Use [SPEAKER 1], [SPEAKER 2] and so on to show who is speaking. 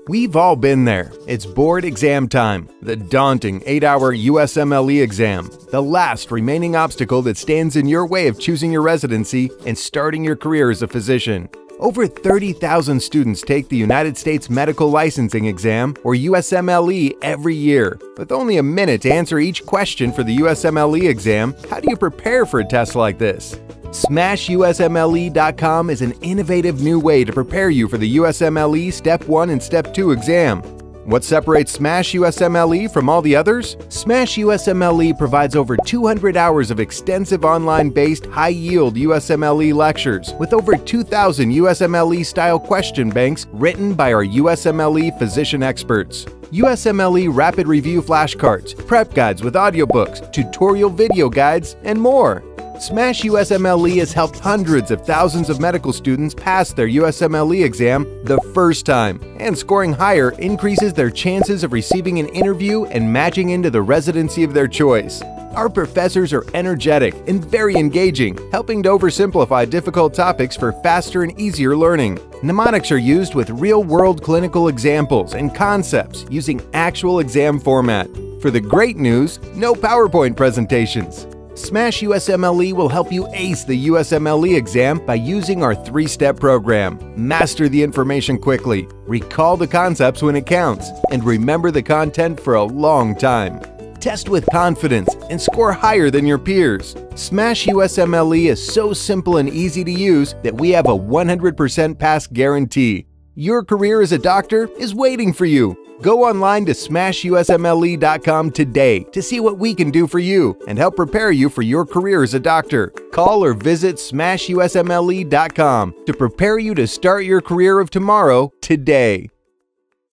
[SPEAKER 1] We've all been there. It's board exam time, the daunting 8-hour USMLE exam, the last remaining obstacle that stands in your way of choosing your residency and starting your career as a physician. Over 30,000 students take the United States Medical Licensing Exam, or USMLE, every year. With only a minute to answer each question for the USMLE exam, how do you prepare for a test like this? SMASHUSMLE.com is an innovative new way to prepare you for the USMLE Step 1 and Step 2 exam. What separates SMASHUSMLE from all the others? SMASHUSMLE provides over 200 hours of extensive online-based, high-yield USMLE lectures with over 2,000 USMLE-style question banks written by our USMLE physician experts. USMLE rapid review flashcards, prep guides with audiobooks, tutorial video guides, and more. SMASHUSMLE has helped hundreds of thousands of medical students pass their USMLE exam the first time, and scoring higher increases their chances of receiving an interview and matching into the residency of their choice. Our professors are energetic and very engaging, helping to oversimplify difficult topics for faster and easier learning. Mnemonics are used with real-world clinical examples and concepts using actual exam format. For the great news, no PowerPoint presentations. SMASHUSMLE will help you ace the USMLE exam by using our 3-step program. Master the information quickly, recall the concepts when it counts, and remember the content for a long time. Test with confidence and score higher than your peers. SMASHUSMLE is so simple and easy to use that we have a 100% pass guarantee. Your career as a doctor is waiting for you. Go online to SMASHUSMLE.com today to see what we can do for you and help prepare you for your career as a doctor. Call or visit SMASHUSMLE.com to prepare you to start your career of tomorrow today.